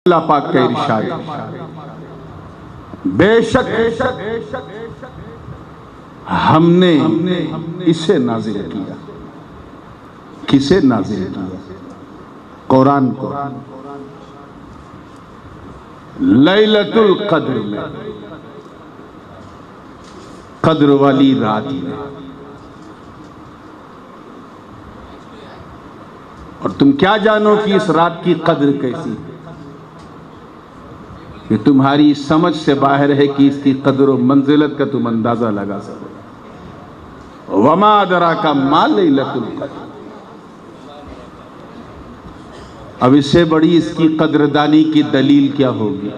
اللہ پاک کا ارشاد بے شک ہم نے اسے نازل کیا. کسے نازل کیا؟ قرآن کو. لیلۃ القدر میں، قدر والی رات میں. اور تم کیا جانو کہ اس رات کی قدر کیسی ہے؟ یہ تمہاری سمجھ سے باہر ہے کہ اس کی قدر و منزلت کا تم اندازہ لگا سکو. وما ادراک ما لیلۃ القدر. اب اس سے بڑی اس کی قدردانی کی دلیل کیا ہوگی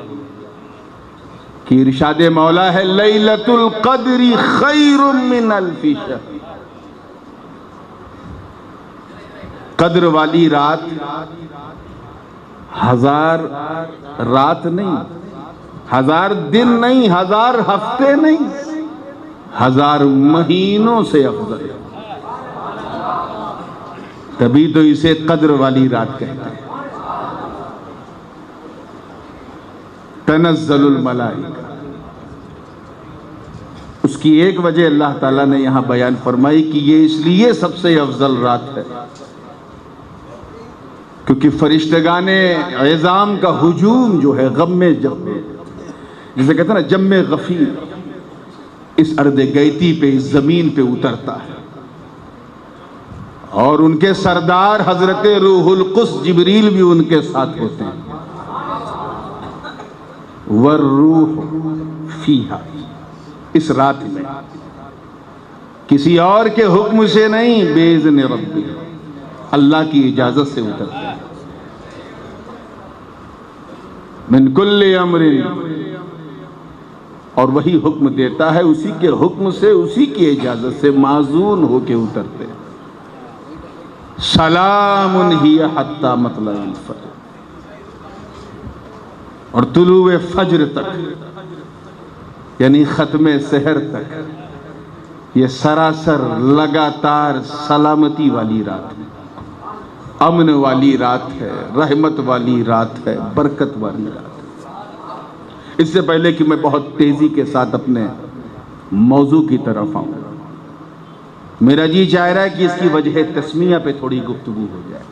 کہ ارشاد مولا ہے لیلۃ القدر خیر من الف شہر. قدر والی رات 1000 رات نہیں، 1000 دن نہیں، 1000 ہفتے نہیں، 1000 مہینوں سے افضل. تبھی تو اسے قدر والی رات کہتے ہیں. تنزل الملائکہ. اس کی ایک وجہ اللہ تعالیٰ نے یہاں بیان فرمائی کہ یہ اس لیے سب سے افضل رات ہے کیونکہ فرشتگان عظام کا ہجوم جو ہے غم جم، جسے کہتے ہیں نا جم غفیر، اس ارض گیتی پہ، اس زمین پہ اترتا ہے. اور ان کے سردار حضرت روح القدس جبریل بھی ان کے ساتھ ہوتے ہیں. والروح فیہا. اس رات میں کسی اور کے حکم سے نہیں، باذن ربی، اللہ کی اجازت سے اترتے ہیں. من کل امر. اور وہی حکم دیتا ہے، اسی کے حکم سے، اسی کی اجازت سے معزون ہو کے اترتے ہیں. سلام ہی حتی مطلع الفجر. اور طلوع فجر تک، یعنی ختم سحر تک، یہ سراسر لگاتار سلامتی والی رات ہے، امن والی رات ہے، رحمت والی رات ہے، برکت والی رات ہے. اس سے پہلے کہ میں بہت تیزی کے ساتھ اپنے موضوع کی طرف آؤں، میرا جی چاہ رہا ہے کہ اس کی وجہ تسمیہ پہ تھوڑی گفتگو ہو جائے.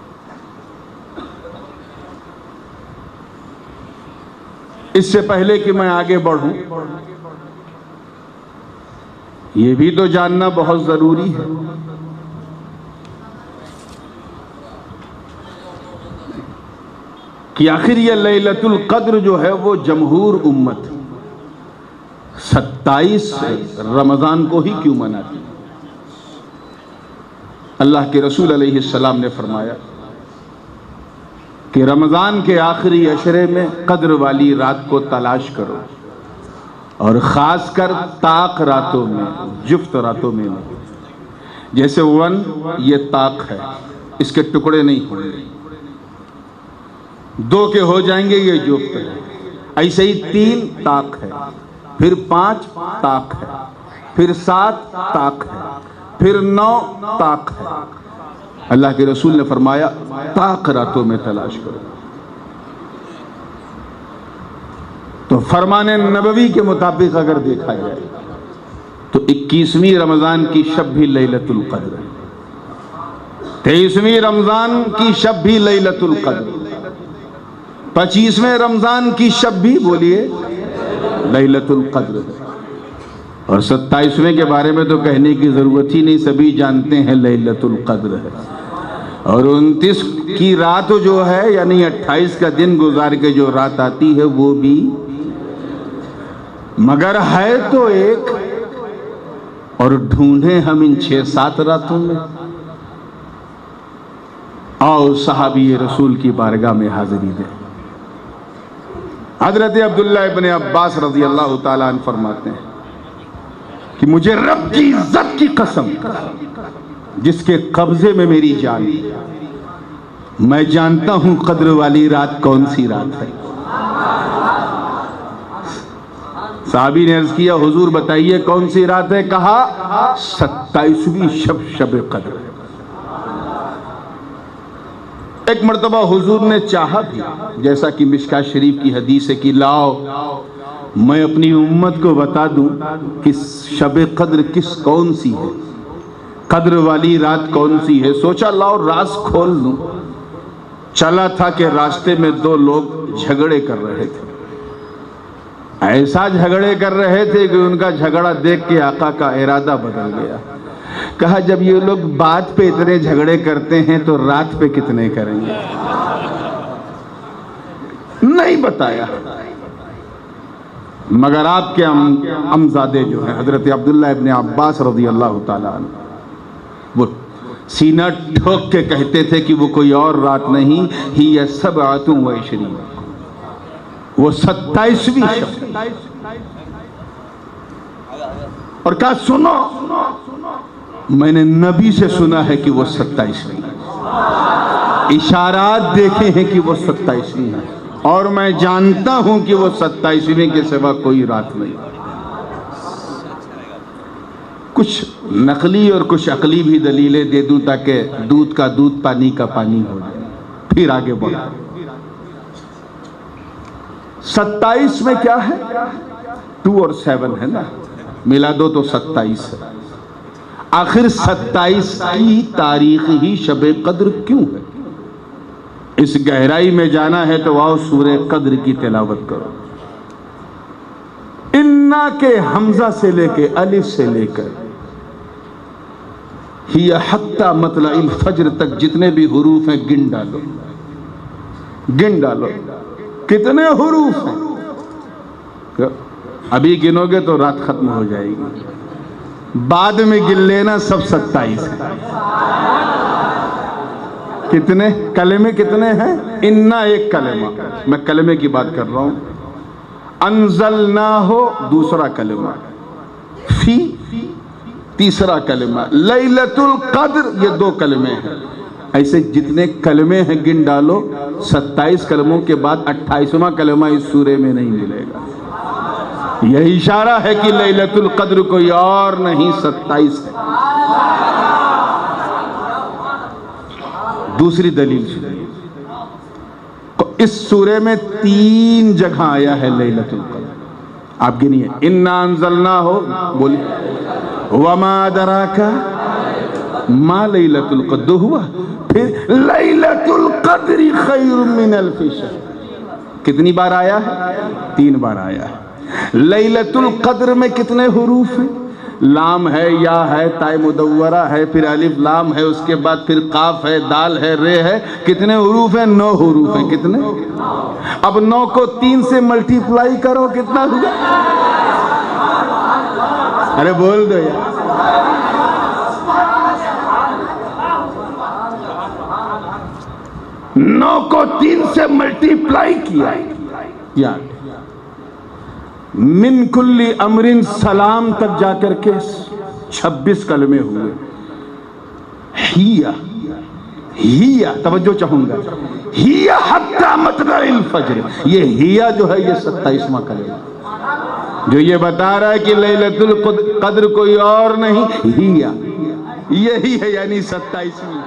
اس سے پہلے کہ میں آگے بڑھوں، یہ بھی تو جاننا بہت ضروری ہے کہ آخر یہ لیلۃ القدر جو ہے وہ جمہور امت 27 رمضان کو ہی کیوں مناتی ہے؟ اللہ کے رسول علیہ السلام نے فرمایا کہ رمضان کے آخری عشرے میں قدر والی رات کو تلاش کرو، اور خاص کر طاق راتوں میں، جفت راتوں میں نہیں. جیسے 1 یہ طاق ہے، اس کے ٹکڑے نہیں ہوں گے، 2 کے ہو جائیں گے، یہ جفت ہے. ایسے ہی 3 طاق ہے، پھر 5 طاق ہے، پھر 7 طاق ہے، پھر 9 طاق ہے. اللہ کے رسول نے فرمایا طاق راتوں میں تلاش کرو. تو فرمان نبوی کے مطابق اگر دیکھا جائے تو 21ویں رمضان کی شب بھی لیلۃ القدر ہے، 23ویں رمضان کی شب بھی لیلۃ القدر، 25ویں رمضان کی شب بھی بولیے لیلۃ القدر ہے. اور 27ویں کے بارے میں تو کہنے کی ضرورت ہی نہیں، سبھی جانتے ہیں لیلۃ القدر ہے. اور 29 کی رات جو ہے، یعنی 28 کا دن گزار کے جو رات آتی ہے وہ بھی، مگر ہے تو ایک، اور ڈھونڈیں ہم ان 6-7 راتوں میں. آؤ صحابی رسول کی بارگاہ میں حاضری دیں. حضرت عبداللہ ابن عباس رضی اللہ تعالیٰ عنہ فرماتے ہیں کہ مجھے رب کی عزت کی قسم، جس کے قبضے میں میری جان، میں جانتا ہوں قدر والی رات کون سی رات ہے. صحابی نے عرض کیا حضور بتائیے کون سی رات ہے؟ کہا 27ویں شب قدر ہے. ایک مرتبہ حضور نے چاہا بھی، جیسا کہ مشکاہ شریف کی حدیث ہے کہ لاؤ میں اپنی امت کو بتا دوں کہ شب قدر کون سی ہے، قدر والی رات کون سی ہے۔ سوچا لاؤ راز کھول دوں۔ چلا تھا کہ راستے میں دو لوگ جھگڑے کر رہے تھے، ایسا جھگڑے کر رہے تھے کہ ان کا جھگڑا دیکھ کے آقا کا ارادہ بدل گیا۔ کہا جب یہ لوگ بات پہ اتنے جھگڑے کرتے ہیں تو رات پہ کتنے کریں گے؟ نہیں بتایا، مگر آپ کے امزادے جو ہیں حضرت عبداللہ ابن عباس رضی اللہ تعالیٰ عنہ، وہ سینہ ٹھوک کے کہتے تھے کہ وہ کوئی اور رات نہیں، ہی 27 وہ 27ویں شب۔ اور کہا سنو، میں نے نبی سے سنا ہے کہ وہ 27ویں، اشارات دیکھے ہیں کہ وہ 27ویں ہے، اور میں جانتا ہوں کہ وہ 27ویں کے سوا کوئی رات نہیں۔ کچھ نقلی اور کچھ عقلی بھی دلیلیں دے دوں تاکہ دودھ کا دودھ پانی کا پانی ہو جائے، پھر آگے بڑھا۔ 27 میں کیا ہے؟ 2 اور 7 ہے نا، ملا دو تو 27 ہے۔ آخر 27 کی تاریخ ہی شب قدر کیوں ہے؟ اس گہرائی میں جانا ہے تو آؤ سورہ قدر کی تلاوت کرو۔ انا کے حمزہ سے لے کے الف سے لے کر ہی حتی مطلع الفجر تک جتنے بھی حروف ہیں گن ڈالو، گن ڈالو کتنے حروف ہیں۔ ابھی گنو گے تو رات ختم ہو جائے گی، بعد میں گن لینا سب 27 ہے۔ کتنے کلمے کتنے ہیں؟ انا ایک کلمہ، میں کلمے کی بات کر رہا ہوں۔ انزلناہ دوسرا کلمہ، فی تیسرا کلمہ، لیلۃ القدر یہ 2 کلمے ہیں۔ ایسے جتنے کلمے ہیں گن ڈالو، 27 کلموں کے بعد 28واں کلمہ اس سورے میں نہیں ملے گا۔ یہ اشارہ ہے کہ لیلۃ القدر کوئی اور نہیں 27 ہے۔ دوسری دلیل سنیے، اس سورے میں 3 جگہ آیا ہے لیلۃ القدر، آپ گنیے۔ انا انزلناہ بولیے، وما ادراک ما لیلۃ القدر ہوا، پھر لیلۃ القدر خیر من الف شہر۔ کتنی بار آیا ہے؟ 3 بار آیا ہے۔ لیلۃ القدر میں کتنے حروف ہیں؟ لام ہے، یا ہے، تائے مدورہ ہے، پھر الف لام ہے، اس کے بعد پھر قاف ہے، دال ہے، رے ہے۔ کتنے حروف ہیں؟ 9 حروف ہیں۔ کتنے؟ اب 9 کو 3 سے ملٹیپلائی کرو، کتنا ہوا؟ ارے بول دو یار۔ 9 کو 3 سے ملٹیپلائی کیا یار، من کل امرن سلام تک جا کر کے 26 کلمے ہوئے۔ ہیا توجہ چاہوں گا، ہیا حتی مطلع الفجر، یہ ہیا جو ہے یہ 27واں کلمہ جو یہ بتا رہا ہے کہ لیلۃ القدر کوئی اور نہیں، ہیا یہی ہے، یعنی 27ویں۔